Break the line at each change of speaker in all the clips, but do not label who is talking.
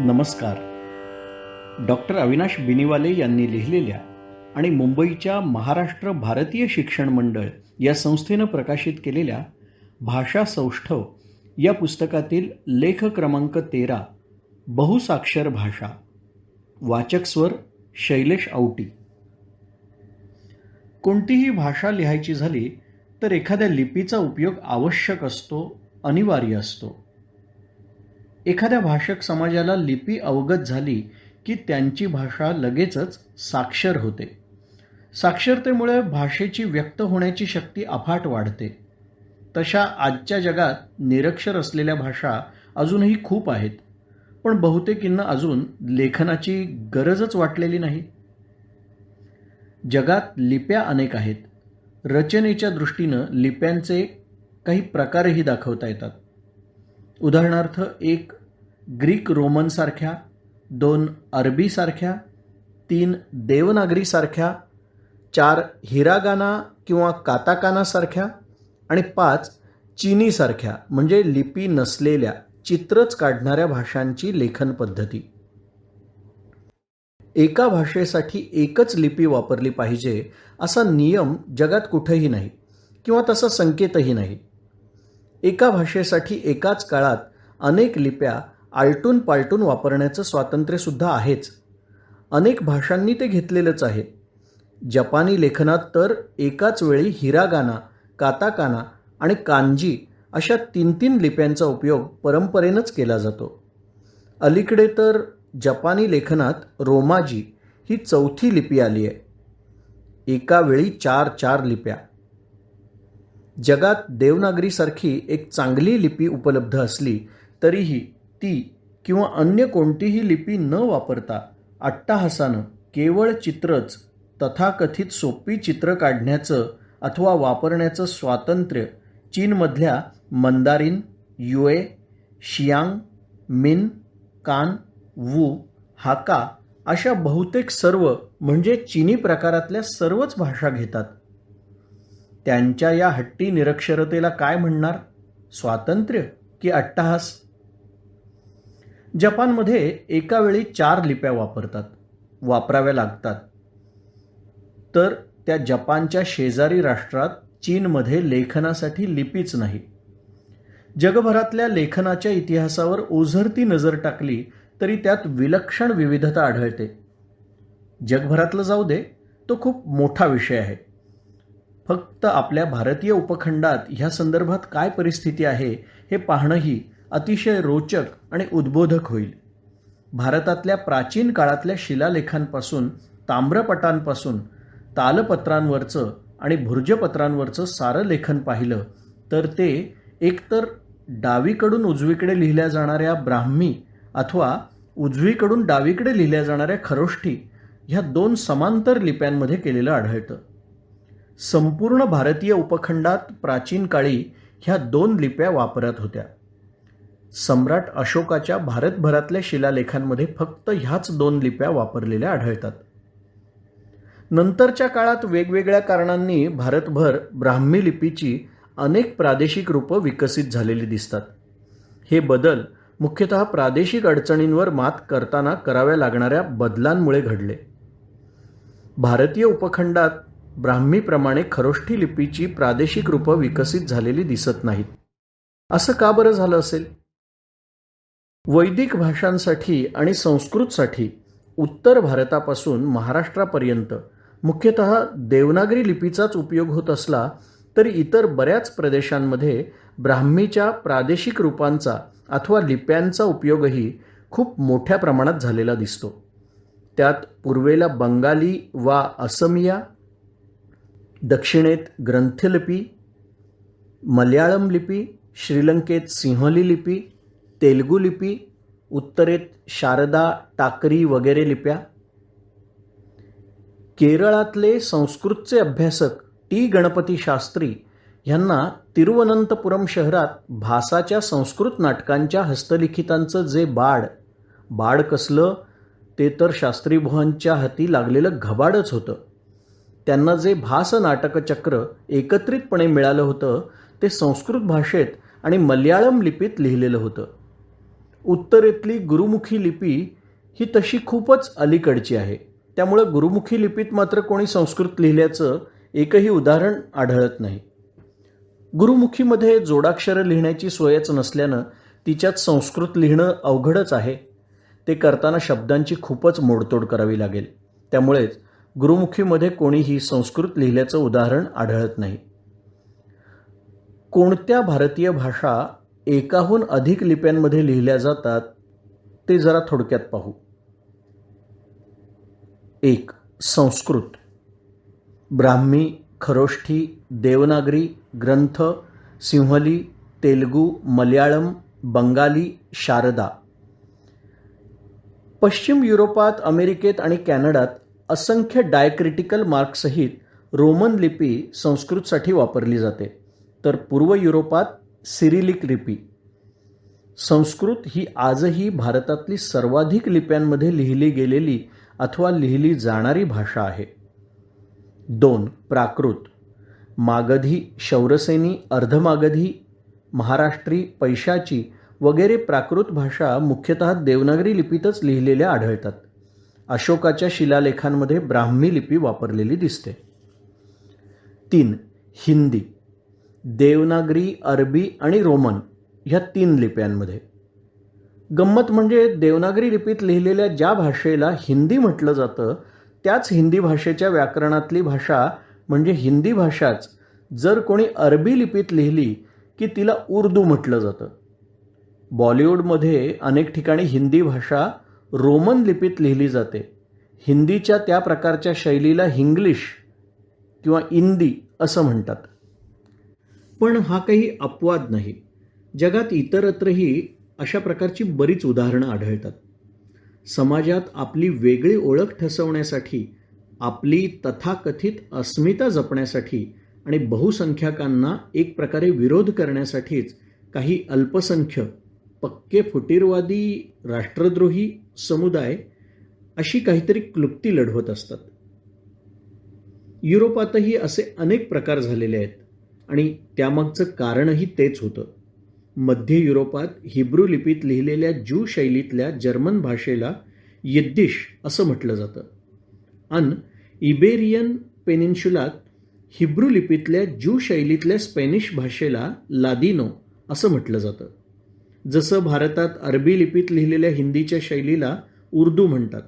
नमस्कार. डॉक्टर अविनाश बिनीवाले यांनी लिहिलेल्या आणि मुंबईच्या महाराष्ट्र भारतीय शिक्षण मंडळ या संस्थेनं प्रकाशित केलेल्या भाषा सौष्ठव या पुस्तकातील लेख क्रमांक 13 बहुसाक्षर भाषा. वाचक स्वर शैलेश औटी. कोणतीही भाषा लिहायची झाली तर एखाद्या लिपीचा उपयोग आवश्यक असतो, अनिवार्य असतो. एखाद्या भाषक समाजाला लिपी अवगत झाली की त्यांची भाषा लगेचच साक्षर होते. साक्षरतेमुळे भाषेची व्यक्त होण्याची शक्ती अफाट वाढते. तशा आजच्या जगात निरक्षर असलेल्या भाषा अजूनही खूप आहेत, पण बहुतेकींना अजून लेखनाची गरजच वाटलेली नाही. जगात लिप्या अनेक आहेत. रचनेच्या दृष्टीनं लिप्यांचे काही प्रकारही दाखवता येतात. उदाहरणार्थ 1 ग्रीक रोमनसारख्या, 2 अरबीसारख्या, 3 देवनागरीसारख्या, 4 हिरागाना किंवा काताकानासारख्या आणि 5 चीनीसारख्या म्हणजे लिपी नसलेल्या, चित्रच काढणाऱ्या भाषांची लेखन पद्धती. एका भाषेसाठी एकच लिपी वापरली पाहिजे असा नियम जगात कुठेही नाही किंवा तसा संकेतही नाही. एका भाषेसाठी एकाच काळात अनेक लिप्या आलटून पालटून वापरण्याचं स्वातंत्र्यसुद्धा आहेच. अनेक भाषांनी ते घेतलेलंच आहे. जपानी लेखनात तर एकाच वेळी हिरागाना, काताकाना आणि कांजी अशा 3 लिप्यांचा उपयोग परंपरेनंच केला जातो. अलीकडे तर जपानी लेखनात रोमाजी ही 4थी लिपी आली आहे. एका वेळी 4 लिप्या. जगात देवनागरीसारखी एक चांगली लिपी उपलब्ध असली तरीही ती किंवा अन्य कोणतीही लिपी न वापरता अट्टाहासानं केवळ चित्रच, तथाकथित सोपी चित्र काढण्याचं अथवा वापरण्याचं स्वातंत्र्य चीनमधल्या मंदारिन, युए, शियांग, मिन, कान, वू, हाका अशा बहुतेक सर्व म्हणजे चीनी प्रकारातल्या सर्वच भाषा घेतात. त्यांच्या या हट्टी निरक्षरतेला काय म्हणणार? स्वातंत्र्य की अट्टहास? जपानमध्ये एका वेळी 4 लिप्या वापराव्या लागतात. तर त्या जपानच्या शेजारी राष्ट्रात चीनमध्ये लेखनासाठी लिपीच नाही. जगभरातल्या लेखनाच्या इतिहासावर ओझरती नजर टाकली तरी त्यात विलक्षण विविधता आढळते. जगभरातलं जाऊ दे, तो खूप मोठा विषय आहे. फक्त आपल्या भारतीय उपखंडात ह्या संदर्भात काय परिस्थिती आहे हे पाहणंही अतिशय रोचक आणि उद्बोधक होईल. भारतातल्या प्राचीन काळातल्या शिलालेखांपासून, ताम्रपटांपासून तालपत्रांवरचं आणि भुर्जपत्रांवरचं सारं लेखन पाहिलं तर ते एकतर डावीकडून उजवीकडे लिहिल्या जाणाऱ्या ब्राह्मी अथवा उजवीकडून डावीकडे लिहिल्या जाणाऱ्या खरोष्ठी ह्या 2 समांतर लिप्यांमध्ये केलेलं आढळतं. संपूर्ण भारतीय उपखंडात प्राचीन काळी ह्या 2 लिप्या वापरात होत्या. सम्राट अशोकाच्या भारतभरातल्या शिलालेखांमध्ये फक्त ह्याच 2 लिप्या वापरलेल्या आढळतात. नंतरच्या काळात वेगवेगळ्या कारणांनी भारतभर ब्राह्मी लिपीची अनेक प्रादेशिक रूपं विकसित झालेली दिसतात. हे बदल मुख्यतः प्रादेशिक अडचणींवर मात करताना कराव्या लागणाऱ्या बदलांमुळे घडले. भारतीय उपखंडात ब्राह्मीप्रमाणे खरोष्ठी लिपीची प्रादेशिक रूपं विकसित झालेली दिसत नाहीत. असं का बरं झालं असेल? वैदिक भाषांसाठी आणि संस्कृतसाठी उत्तर भारतापासून महाराष्ट्रापर्यंत मुख्यतः देवनागरी लिपीचाच उपयोग होत असला तरी इतर बऱ्याच प्रदेशांमध्ये ब्राह्मीच्या प्रादेशिक रूपांचा अथवा लिप्यांचा उपयोगही खूप मोठ्या प्रमाणात झालेला दिसतो. त्यात पूर्वेला बंगाली वा असमिया, दक्षिणेत ग्रंथलिपी, मल्याळम लिपी, श्रीलंकेत सिंहली लिपी, तेलुगू लिपी, उत्तरेत शारदा, टाकरी वगैरे लिप्या. केरळातले संस्कृतचे अभ्यासक टी गणपती शास्त्री ह्यांना तिरुवनंतपुरम शहरात भासाच्या संस्कृत नाटकांच्या हस्तलिखितांचं जे बाड कसलं, ते तर शास्त्रीबुवांच्या हाती लागलेलं घबाडच होतं. त्यांना जे भास नाटकचक्र एकत्रितपणे मिळालं होतं ते संस्कृत भाषेत आणि मल्याळम लिपीत लिहिलेलं होतं. उत्तरेतली गुरुमुखी लिपी ही तशी खूपच अलीकडची आहे. त्यामुळं गुरुमुखी लिपीत मात्र कोणी संस्कृत लिहिल्याचं एकही उदाहरण आढळत नाही. गुरुमुखीमध्ये जोडाक्षरं लिहिण्याची सोयच नसल्यानं तिच्यात संस्कृत लिहिणं अवघडच आहे. ते करताना शब्दांची खूपच मोडतोड करावी लागेल. त्यामुळेच गुरुमुखीमध्ये कोणीही संस्कृत लिहिल्याचं उदाहरण आढळत नाही. कोणत्या भारतीय भाषा एकाहून अधिक लिप्यांमध्ये लिहिल्या जातात ते जरा थोडक्यात पाहू. 1. संस्कृत. ब्राह्मी, खरोष्ठी, देवनागरी, ग्रंथ, सिंहली, तेलुगू, मल्याळम, बंगाली, शारदा. पश्चिम युरोपात, अमेरिकेत आणि कॅनडात असंख्य डायक्रिटिकल मार्कसहित रोमन लिपी संस्कृतसाठी वापरली जाते, तर पूर्व युरोपात सिरिलिक लिपी. संस्कृत ही आजही भारतातली सर्वाधिक लिप्यांमध्ये लिहिली गेलेली अथवा लिहिली जाणारी भाषा आहे. 2. प्राकृत. मागधी, शौरसेनी, अर्धमागधी, महाराष्ट्री, पैशाची वगैरे प्राकृत भाषा मुख्यतः देवनागरी लिपीतच लिहिलेल्या आढळतात. अशोकाच्या शिलालेखांमध्ये ब्राह्मी लिपी वापरलेली दिसते. 3. हिंदी. देवनागरी, अरबी आणि रोमन ह्या 3 लिप्यांमध्ये. गंमत म्हणजे देवनागरी लिपीत लिहिलेल्या ज्या भाषेला हिंदी म्हटलं जातं त्याच हिंदी भाषेच्या व्याकरणातली भाषा म्हणजे हिंदी भाषाच जर कोणी अरबी लिपीत लिहिली की तिला उर्दू म्हटलं जातं. बॉलिवूडमध्ये अनेक ठिकाणी हिंदी भाषा रोमन लिपीत लिहिली जाते. हिंदीच्या त्या प्रकारच्या शैलीला हिंग्लिश किंवा इंदी असं म्हणतात. पण हा काही अपवाद नाही. जगात इतरत्रही अशा प्रकारची बरीच उदाहरणं आढळतात. समाजात आपली वेगळी ओळख ठसवण्यासाठी, आपली तथाकथित अस्मिता जपण्यासाठी आणि बहुसंख्याकांना एक प्रकारे विरोध करण्यासाठीच काही अल्पसंख्य, पक्के फुटीरवादी, राष्ट्रद्रोही समुदाय अशी काहीतरी क्लुप्ती लढवत असतात. युरोपातही असे अनेक प्रकार झालेले आहेत आणि त्यामागचं कारणही तेच होतं. मध्य युरोपात हिब्रू लिपीत लिहिलेल्या ज्यू शैलीतल्या जर्मन भाषेला यिद्दिश असं म्हटलं जातं. अन इबेरियन पेनिन्शुलात हिब्रू लिपीतल्या ज्यू शैलीतल्या स्पॅनिश भाषेला लादिनो असं म्हटलं जातं. जसं भारतात अरबी लिपीत लिहिलेल्या हिंदीच्या शैलीला उर्दू म्हणतात.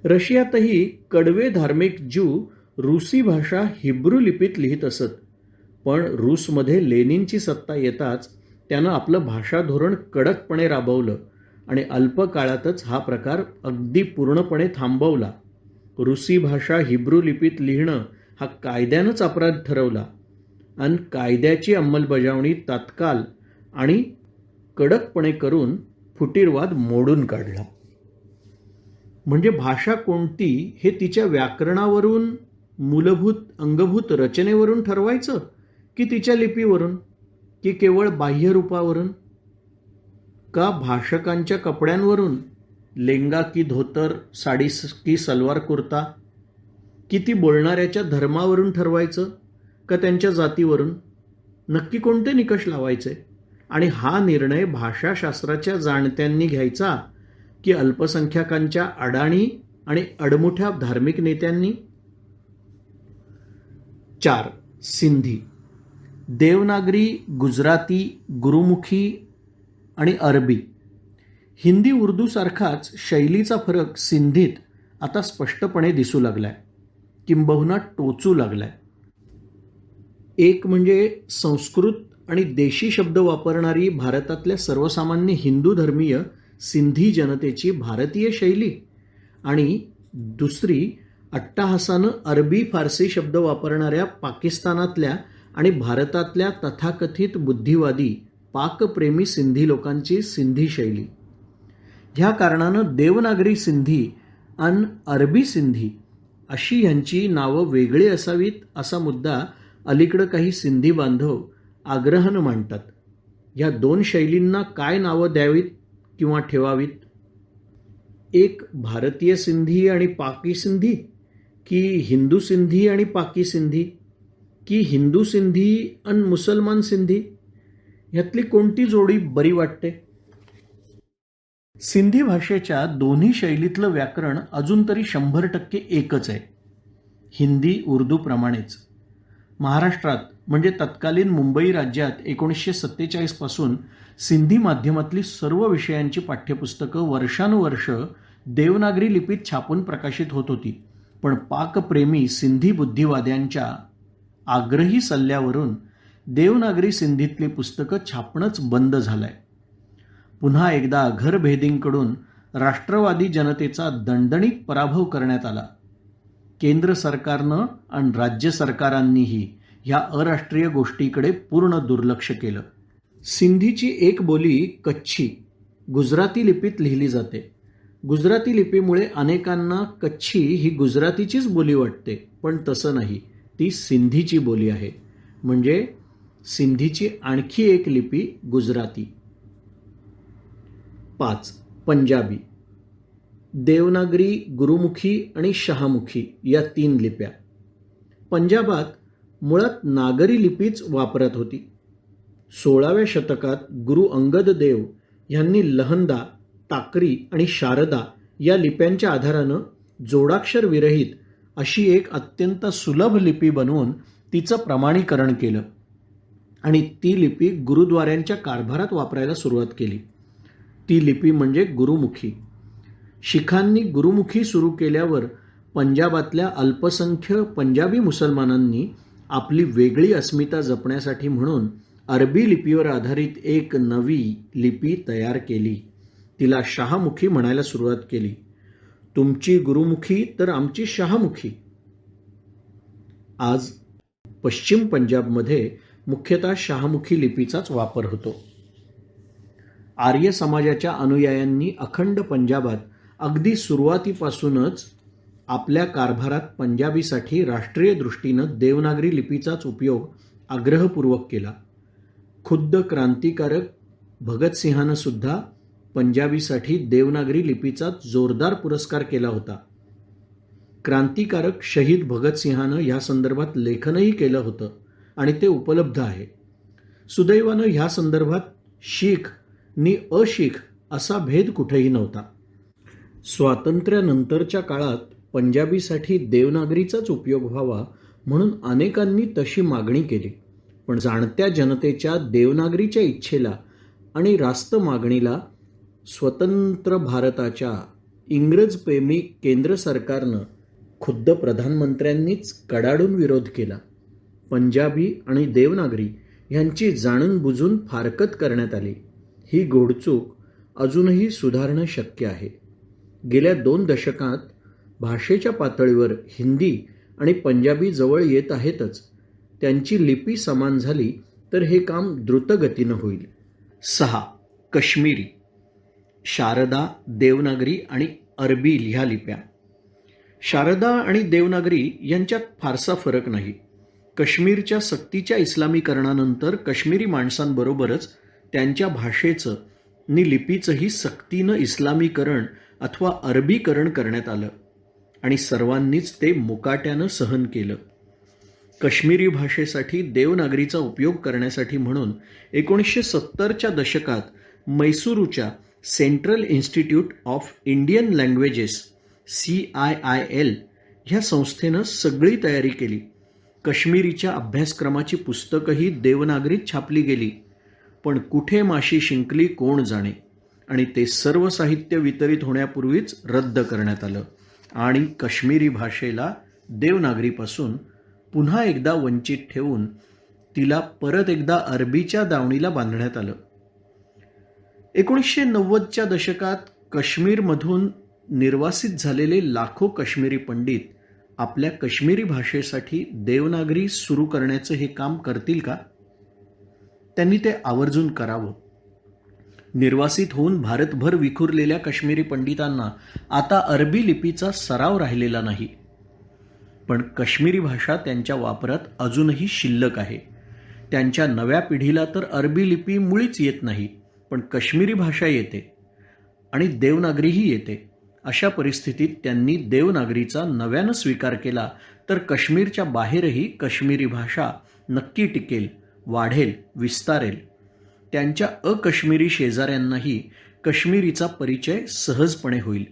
रशियातही कडवे धार्मिक ज्यू रूसी भाषा हिब्रू लिपीत लिहित असत. पण रूसमध्ये लेनिनची सत्ता येताच त्यानं आपलं भाषा धोरण कडकपणे राबवलं आणि अल्प काळातच हा प्रकार अगदी पूर्णपणे थांबवला. रूसी भाषा हिब्रू लिपीत लिहिणं हा कायद्यानंच अपराध ठरवला आणि कायद्याची अंमलबजावणी तात्काळ आणि कडकपणे करून फुटीरवाद मोडून काढला. म्हणजे भाषा कोणती हे तिच्या व्याकरणावरून, मूलभूत अंगभूत रचनेवरून ठरवायचं की तिच्या लिपीवरून, की केवळ बाह्यरूपावरून, का भाषकांच्या कपड्यांवरून, लेंगा की धोतर, साडी की सलवार कुर्ता, की ती बोलणाऱ्याच्या धर्मावरून ठरवायचं का त्यांच्या जातीवरून? नक्की कोणते निकष लावायचे? आणि हा निर्णय भाषाशास्त्राच्या जाणत्यांनी घ्यायचा की अल्पसंख्याकांच्या अडाणी आणि अडमुठ्या धार्मिक नेत्यांनी? 4. सिंधी. देवनागरी, गुजराती, गुरुमुखी आणि अरबी. हिंदी उर्दूसारखाच शैलीचा फरक सिंधीत आता स्पष्टपणे दिसू लागलाय, किंबहुना टोचू लागलाय. एक म्हणजे संस्कृत आणि देशी शब्द वापरणारी भारतातल्या सर्वसामान्य हिंदू धर्मीय सिंधी जनतेची भारतीय शैली, आणि दुसरी अट्टाहासानं अरबी फारसी शब्द वापरणाऱ्या पाकिस्तानातल्या आणि भारतातल्या तथाकथित बुद्धिवादी पाकप्रेमी सिंधी लोकांची सिंधी शैली. ह्या कारणानं देवनागरी सिंधी आणि अरबी सिंधी अशी ह्यांची नावं वेगळी असावीत असा मुद्दा अलीकडं काही सिंधी बांधव आग्रहानं मांडतात. ह्या 2 शैलींना काय नावं द्यावीत किंवा ठेवावीत? एक भारतीय सिंधी आणि पाकी सिंधी, की हिंदू सिंधी आणि पाकी सिंधी, की हिंदू सिंधी आणि मुसलमान सिंधी? ह्यातली कोणती जोडी बरी वाटते? सिंधी भाषेच्या दोन्ही शैलीतलं व्याकरण अजून तरी 100% एकच आहे. हिंदी उर्दू प्रमाणेच. महाराष्ट्रात म्हणजे तत्कालीन मुंबई राज्यात 1947 पासून सिंधी माध्यमातली सर्व विषयांची पाठ्यपुस्तकं वर्षानुवर्ष देवनागरी लिपीत छापून प्रकाशित होत होती. पण पाकप्रेमी सिंधी बुद्धिवाद्यांच्या आग्रही सल्ल्यावरून देवनागरी सिंधीतली पुस्तकं छापणंच बंद झालंय. पुन्हा एकदा घरभेदींकडून राष्ट्रवादी जनतेचा दणदणीत पराभव करण्यात आला. केंद्र सरकारनं आणि राज्य सरकारांनीही ह्या अराष्ट्रीय गोष्टीकडे पूर्ण दुर्लक्ष केलं. सिंधीची एक बोली कच्छी गुजराती लिपीत लिहिली जाते. गुजराती लिपीमुळे अनेकांना कच्छी ही गुजरातीचीच बोली वाटते, पण तसं नाही. ती सिंधीची बोली आहे. म्हणजे सिंधीची आणखी एक लिपी गुजराती. 5. पंजाबी. देवनागरी, गुरुमुखी आणि शहामुखी या 3 लिप्या. पंजाबात मुळात नागरी लिपीच वापरात होती. 16व्या शतकात गुरु अंगद देव यांनी लहंदा, टाकरी आणि शारदा या लिप्यांच्या आधारानं जोडाक्षर विरहित अशी एक अत्यंत सुलभ लिपी बनवून तिचं प्रमाणीकरण केलं आणि ती लिपी गुरुद्वाऱ्यांच्या कारभारात वापरायला सुरुवात केली. ती लिपी म्हणजे गुरुमुखी. शिखांनी गुरुमुखी सुरू केल्यावर पंजाबातल्या अल्पसंख्य पंजाबी मुसलमानांनी आपली वेगळी अस्मिता जपण्यासाठी म्हणून अरबी लिपीवर आधारित एक नवी लिपी तयार केली. तिला शहामुखी म्हणायला सुरुवात केली. तुमची गुरुमुखी तर आमची शहामुखी. आज पश्चिम पंजाबमध्ये मुख्यतः शहामुखी लिपीचाच वापर होतो. आर्य समाजाच्या अनुयायांनी अखंड पंजाबात अगदी सुरुवातीपासूनच आपल्या कारभारात पंजाबीसाठी राष्ट्रीय दृष्टीनं देवनागरी लिपीचाच उपयोग आग्रहपूर्वक केला. खुद्द क्रांतिकारक भगतसिंहानं सुद्धा पंजाबीसाठी देवनागरी लिपीचा जोरदार पुरस्कार केला होता. क्रांतिकारक शहीद भगतसिंहानं ह्या संदर्भात लेखनही केलं होतं आणि ते उपलब्ध आहे. सुदैवानं ह्या संदर्भात शीख नि अशीख असा भेद कुठेही नव्हता. स्वातंत्र्यानंतरच्या काळात पंजाबीसाठी देवनागरीचाच उपयोग व्हावा म्हणून अनेकांनी तशी मागणी केली. पण जाणत्या जनतेच्या देवनागरीच्या इच्छेला आणि रास्त मागणीला स्वतंत्र भारताच्या इंग्रजप्रेमी केंद्र सरकारनं खुद्द प्रधानमंत्र्यांनीच कडाडून विरोध केला. पंजाबी आणि देवनागरी यांची जाणून बुजून फारकत करण्यात आली. ही घोडचूक अजूनही सुधारणं शक्य आहे. गेल्या 2 दशकात भाषेच्या पातळीवर हिंदी आणि पंजाबी जवळ येत आहेतच. त्यांची लिपी समान झाली तर हे काम द्रुतगतीनं होईल. 6. कश्मीरी. शारदा, देवनागरी आणि अरबी ह्या लिप्या. शारदा आणि देवनागरी यांच्यात फारसा फरक नाही. काश्मीरच्या सक्तीच्या इस्लामीकरणानंतर काश्मीरी माणसांबरोबरच त्यांच्या भाषेचं नि लिपीचंही सक्तीनं इस्लामीकरण अथवा अरबीकरण करण्यात आलं आणि सर्वांनीच ते मुकाट्यानं सहन केलं. काश्मीरी भाषेसाठी देवनागरीचा उपयोग करण्यासाठी म्हणून 1970च्या दशकात मैसूरूच्या central institute of Indian languages CIIL ह्या संस्थेनं सगळी तयारी केली. काश्मीरीच्या अभ्यासक्रमाची पुस्तकंही देवनागरीत छापली गेली. पण कुठे माशी शिंकली कोण जाणे आणि ते सर्व साहित्य वितरित होण्यापूर्वीच रद्द करण्यात आलं आणि काश्मीरी भाषेला देवनागरीपासून पुन्हा एकदा वंचित ठेवून तिला परत एकदा अरबीच्या दावणीला बांधण्यात आलं. 1990च्या दशकात काश्मीरमधून निर्वासित झालेले लाखो काश्मीरी पंडित आपल्या काश्मीरी भाषेसाठी देवनागरी सुरू करण्याचं हे काम करतील का? त्यांनी ते आवर्जून करावं. निर्वासित होऊन भारतभर विखुरलेल्या काश्मीरी पंडितांना आता अरबी लिपीचा सराव राहिलेला नाही. पण काश्मीरी भाषा त्यांच्या वापरात अजूनही शिल्लक आहे. त्यांच्या नव्या पिढीला तर अरबी लिपी मुळीच येत नाही, पण काश्मीरी भाषा येते आणि देवनागरीही येते. अशा परिस्थितीत त्यांनी देवनागरीचा नव्यानं स्वीकार केला तर काश्मीरच्या बाहेरही काश्मीरी भाषा नक्की टिकेल, वाढेल, विस्तारेल. त्यांच्या अकाश्मीरी शेजाऱ्यांनाही काश्मीरीचा परिचय सहजपणे होईल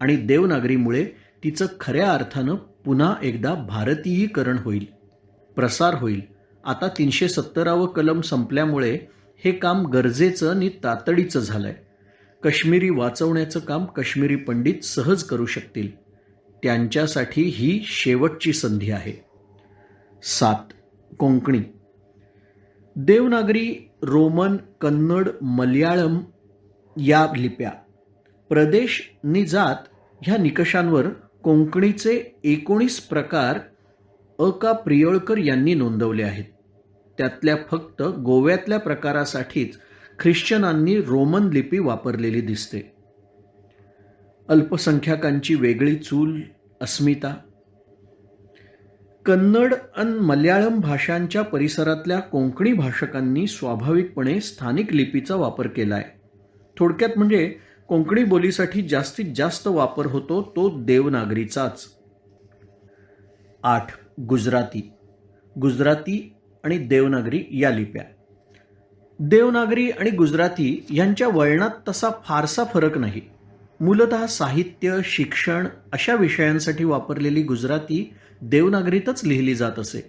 आणि देवनागरीमुळे तिचं खऱ्या अर्थानं पुन्हा एकदा भारतीयीकरण होईल, प्रसार होईल. आता 370व कलम संपल्यामुळे हे काम गरजेचं आणि तातडीचं झालंय. काश्मीरी वाचवण्याचं काम काश्मीरी पंडित सहज करू शकतील. त्यांच्यासाठी ही शेवटची संधी आहे. 7. कोंकणी. देवनागरी, रोमन, कन्नड, मल्याळम या लिप्या, प्रदेश नि जात ह्या निकषांवर कोंकणीचे 19 प्रकार का प्रियोळकर यांनी नोंदवले आहेत. त्यातल्या फक्त गोव्यातल्या प्रकारासाठीच ख्रिश्चनांनी रोमन लिपी वापरलेली दिसते. अल्पसंख्याकांची वेगळी चूल, अस्मिता. कन्नड आणि मल्याळम भाषांच्या परिसरातल्या कोंकणी भाषकांनी स्वाभाविकपणे स्थानिक लिपीचा वापर केलाय. थोडक्यात म्हणजे कोंकणी बोलीसाठी जास्तीत जास्त वापर होतो तो देवनागरीचाच. 8. गुजराती. गुजराती आणि देवनागरी या लिप्या. देवनागरी आणि गुजराती यांच्या वळणात तसा फारसा फरक नाही. मूलतः साहित्य, शिक्षण अशा विषयांसाठी वापरलेली गुजराती देवनागरीतच लिहिली जात असे.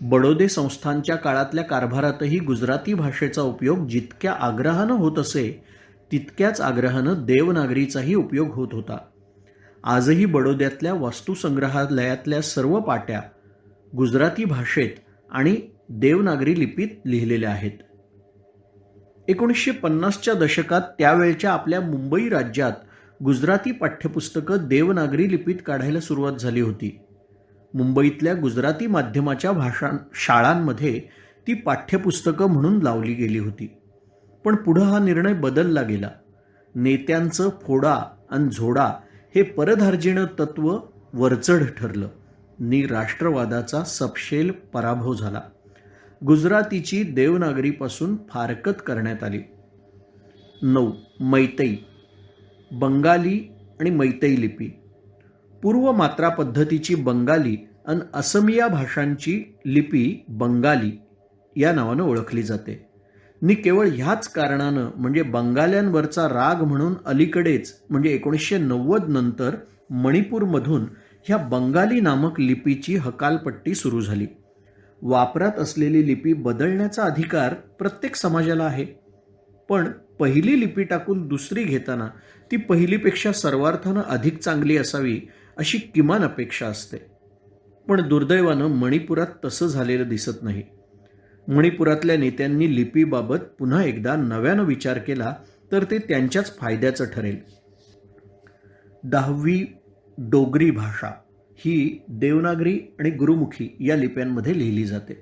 बडोदे संस्थांच्या काळातल्या कारभारातही गुजराती भाषेचा उपयोग जितक्या आग्रहानं होत असे तितक्याच आग्रहानं देवनागरीचाही उपयोग होत होता. आजही बडोद्यातल्या वस्तुसंग्रहालयातल्या सर्व पाट्या गुजराती भाषेत आणि देवनागरी लिपीत लिहिलेल्या आहेत. 1950च्या दशकात त्यावेळच्या आपल्या मुंबई राज्यात गुजराती पाठ्यपुस्तकं देवनागरी लिपीत काढायला सुरुवात झाली होती. मुंबईतल्या गुजराती माध्यमाच्या शाळांमध्ये ती पाठ्यपुस्तकं म्हणून लावली गेली होती. पण पुढं हा निर्णय बदलला गेला. नेत्यांचं फोडा आणि झोडा हे परधार्जिणं तत्व वरचढ ठरलं नि राष्ट्रवादाचा सपशेल पराभव झाला. गुजरातीची देवनागरीपासून फारकत करण्यात आली. 9. मैतई. बंगाली आणि मैतई लिपी. पूर्व मात्रा पद्धतीची बंगाली आणि असमिया भाषांची लिपी बंगाली या नावानं ओळखली जाते. नि केवळ ह्याच कारणानं म्हणजे बंगाल्यांवरचा राग म्हणून अलीकडेच म्हणजे 1990 नंतर मणिपूरमधून ह्या बंगाली नामक लिपीची हकालपट्टी सुरू झाली. वापरात असलेली लिपी बदलण्याचा अधिकार प्रत्येक समाजाला आहे. पण पहिली लिपी टाकून दुसरी घेताना ती पहिलीपेक्षा सर्वार्थानं अधिक चांगली असावी अशी किमान अपेक्षा असते. पण दुर्दैवानं मणिपुरात तसं झालेलं दिसत नाही. मणिपुरातल्या नेत्यांनी लिपीबाबत पुन्हा एकदा नव्यानं विचार केला तर ते त्यांच्याच फायद्याचं ठरेल. 10वी डोगरी भाषा ही देवनागरी आणि गुरुमुखी या लिप्यांमध्ये लिहिली जाते.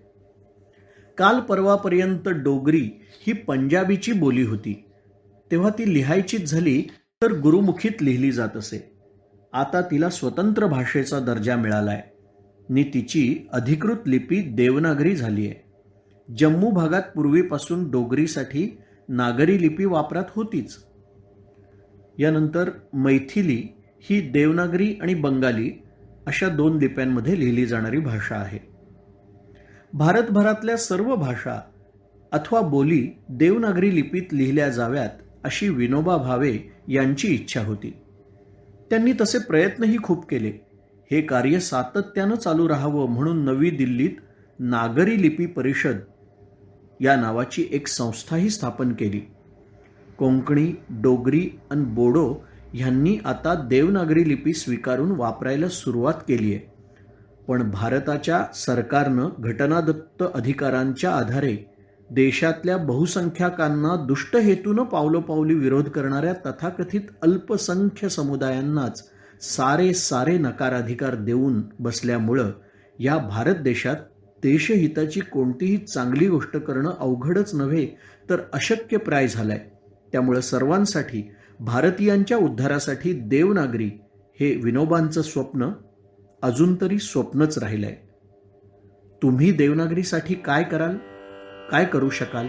काल परवापर्यंत डोगरी ही पंजाबीची बोली होती. तेव्हा ती लिहायचीच झाली तर गुरुमुखीत लिहिली जात असे. आता तिला स्वतंत्र भाषेचा दर्जा मिळालाय नि तिची अधिकृत लिपी देवनागरी झाली आहे. जम्मू भागात पूर्वीपासून डोगरीसाठी नागरी लिपी वापरात होतीच. यानंतर मैथिली ही देवनागरी आणि बंगाली अशा 2 लिप्यांमध्ये लिहिली जाणारी भाषा आहे. भारतभरातल्या सर्व भाषा अथवा बोली देवनागरी लिपीत लिहिल्या जाव्यात अशी विनोबा भावे यांची इच्छा होती. त्यांनी तसे प्रयत्नही खूप केले. हे कार्य सातत्यानं चालू राहावं म्हणून नवी दिल्लीत नागरी लिपी परिषद या नावाची एक संस्थाही स्थापन केली. कोंकणी, डोगरी आणि बोडो ह्यांनी आता देवनागरी लिपी स्वीकारून वापरायला सुरुवात केली आहे. पण भारताच्या सरकारनं घटनादत्त अधिकारांच्या आधारे देशातल्या बहुसंख्याकांना दुष्ट हेतूनं पावलोपावली विरोध करणाऱ्या तथाकथित अल्पसंख्य समुदायांनाच सारे नकाराधिकार देऊन बसल्यामुळं या भारत देशात देशहिताची कोणतीही चांगली गोष्ट करणं अवघडच नव्हे तर अशक्यप्राय झालंय. त्यामुळं सर्वांसाठी भारतीयांच्या उद्धारासाठी देवनागरी हे विनोबांचं स्वप्न अजून तरी स्वप्नच राहिलंय. तुम्ही देवनागरीसाठी काय कराल, काय करू शकाल?